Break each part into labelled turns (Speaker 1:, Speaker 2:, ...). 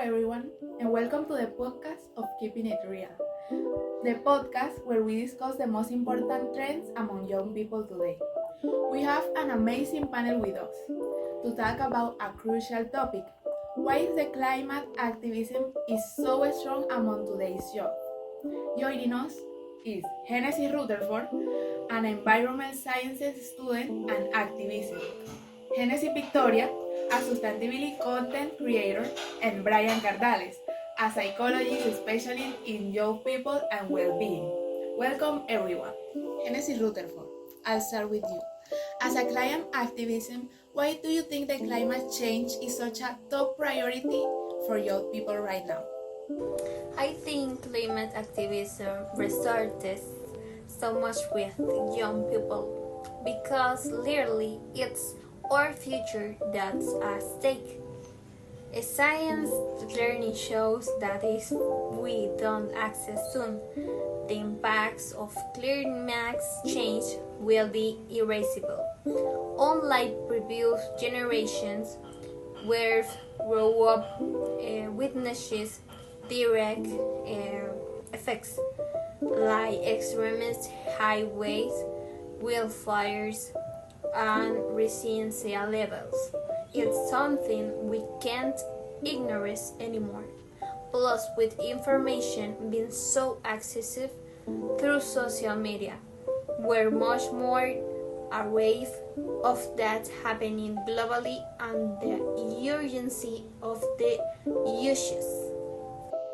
Speaker 1: everyone, and welcome to the podcast of Keeping It Real, the podcast where we discuss the most important trends among young people today. We have an amazing panel with us to talk about a crucial topic: why the climate activism is so strong among today's youth. Joining us is Genesis Rutherford, an environmental sciences student and activist. Genesis Victoria, a sustainability content creator, and Brian Cardales, a psychologist specialist in young people and well-being. Welcome everyone. Genesis Rutherford, I'll start with you. As a climate activism, why do you think that climate change is such a top priority for young people right now?
Speaker 2: I think climate activism resonates so much with young people because literally it's our future that's at stake. A science journey shows that if we don't act soon, the impacts of climate change will be irreversible. Unlike previous generations, where grow up witnesses direct effects like extreme highways, wildfires, and rising sea levels. It's something we can't ignore anymore. Plus, with information being so accessible through social media, we're much more aware of that happening globally and the urgency of the issues.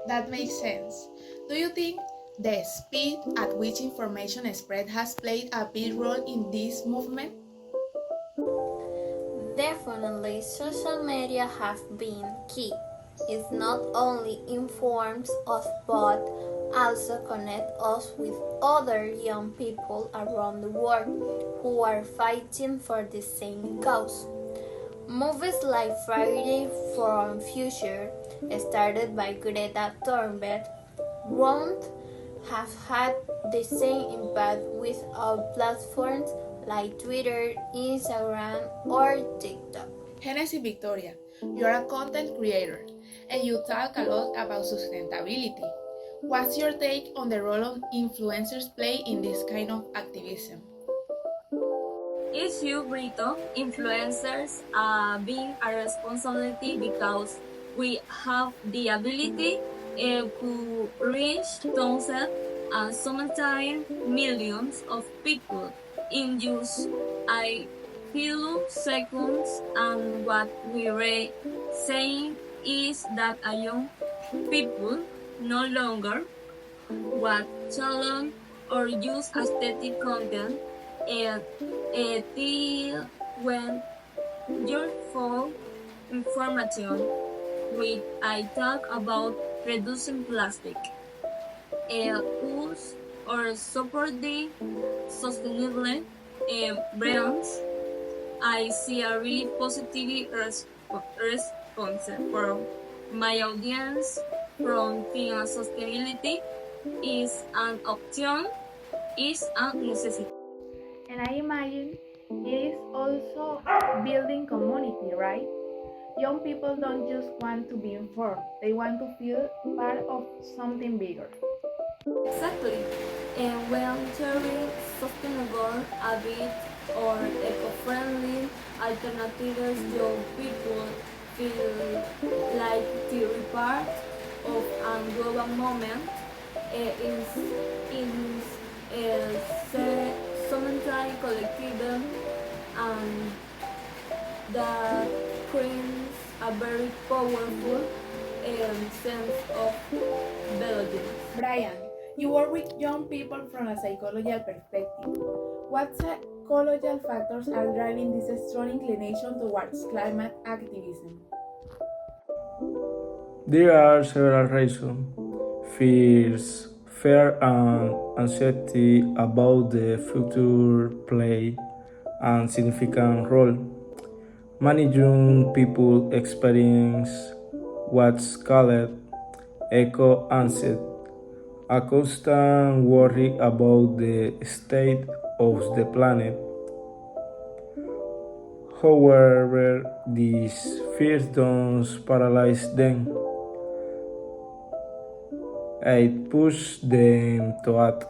Speaker 1: That makes sense. Do you think the speed at which information spread has played a big role in this movement?
Speaker 2: Definitely, social media have been key. It not only informs us but also connect us with other young people around the world who are fighting for the same cause. Movies like Friday for Future, started by Greta Thunberg, won't have had the same impact without platforms like Twitter, Instagram, or TikTok.
Speaker 1: Genesis Victoria, you are a content creator and you talk a lot about sustainability. What's your take on the role of influencers play in this kind of activism?
Speaker 3: It's you, Brito. Influencers being a responsibility because we have the ability to reach thousands and sometimes millions of people in just a few seconds. And what we're saying is that a young people no longer watch challenge or use aesthetic content and till when your full information with I talk about reducing plastic use or supporting sustainable brands. I see a really positive response from my audience from thinking sustainability is an option, is a necessity.
Speaker 1: And I imagine it is also building community, right? Young people don't just want to be informed, they want to feel part of something bigger.
Speaker 3: Exactly. And when sharing sustainable habits or eco-friendly alternatives, young people feel like they're part of a global movement. In sometimes collective and that creates a very powerful sense of belonging.
Speaker 1: Brian, you work with young people from a psychological perspective. What psychological factors are driving this strong inclination towards climate activism?
Speaker 4: There are several reasons. Fear and anxiety about the future play a significant role. Many young people experience what's called eco-anxiety, a constant worry about the state of the planet. However, these fears don't paralyze them. It pushed them to act.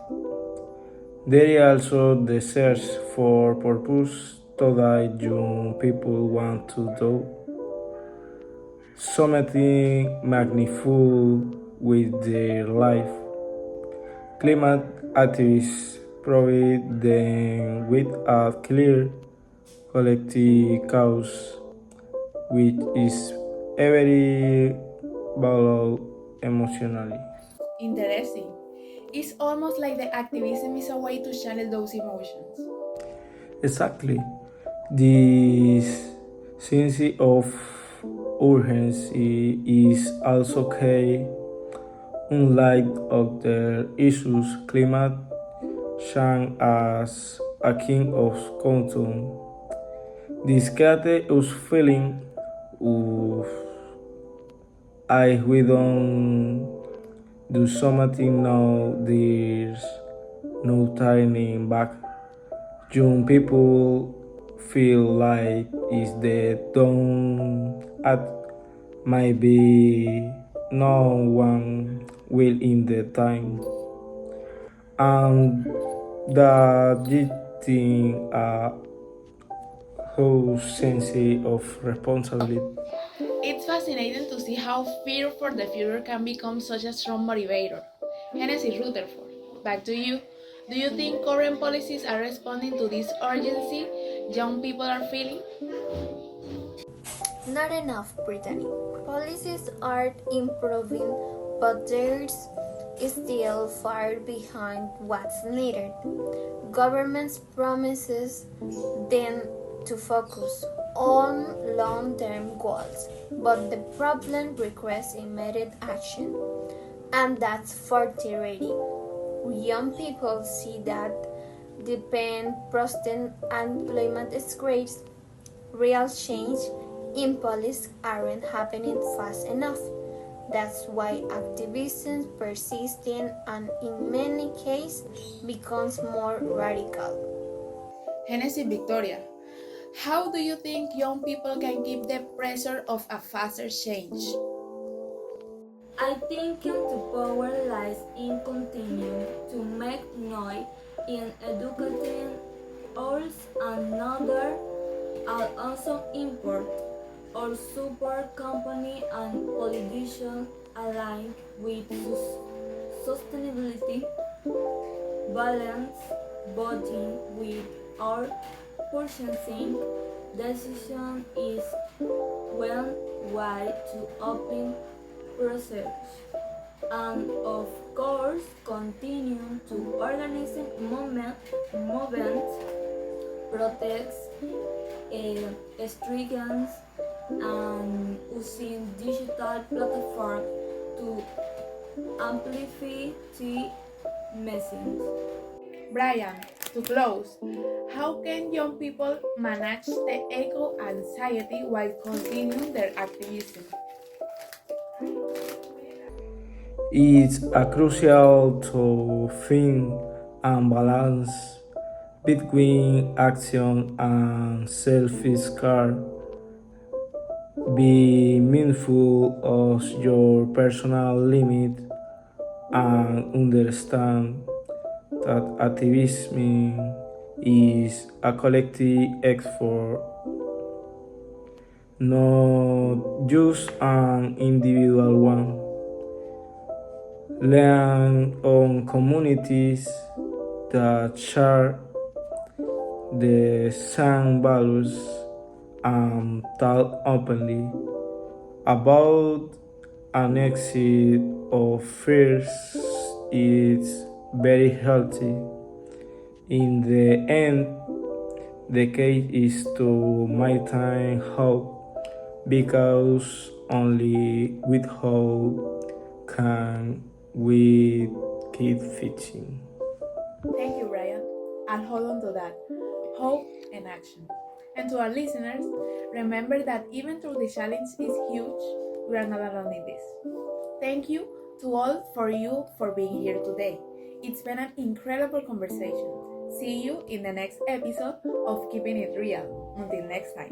Speaker 4: There is also the search for purpose to that young people want to do something magnificent with their life. Climate activists provide them with a clear collective cause, which is very valuable emotionally.
Speaker 1: Interesting. It's almost like the activism is a way to channel those emotions.
Speaker 4: Exactly. This sense of urgency is also key. Unlike other issues, climate change as a king of quantum. This created us feeling of we don't do something now, there's no turning back. Young people feel like if they don't act, maybe no one will in the time. And that thing whole sense of responsibility.
Speaker 1: It's fascinating to see how fear for the future can become such a strong motivator. Hennessy Rutherford, back to you. Do you think current policies are responding to this urgency young people are feeling?
Speaker 2: Not enough, Brittany. Policies are improving, but there's still far behind what's needed. Governments promises them to focus on long-term goals, but the problem requires immediate action, and that's frustrating. Young people see that depend prostant employment rates, real change in police aren't happening fast enough. That's why activism persisting and in many cases becomes more radical.
Speaker 1: Hennessy Victoria, how do you think young people can keep the pressure of a faster change?
Speaker 3: I think the power lies in continuing to make noise in educating ours. Another are also import or support company and politicians aligned with sustainability, balance voting with our purchasing decision is one way to open process, and of course continue to organize movements, protests, strikes, and using digital platforms to amplify the message.
Speaker 1: Brian, to close, how can young people manage the eco anxiety while continuing their activism?
Speaker 4: It's a crucial to find a balance between action and self-care. Be mindful of your personal limit and understand that activism is a collective effort, not just an individual one. Learn on communities that share the same values and talk openly about an exit of fears is very healthy. In the end, the key is to maintain hope because only with hope can we keep fitting.
Speaker 1: Thank you, Brian. I'll hold on to that. Hope and action. And to our listeners, remember that even though the challenge is huge, we are not alone in this. Thank you to all for you for being here today. It's been an incredible conversation. See you in the next episode of Keeping It Real. Until next time.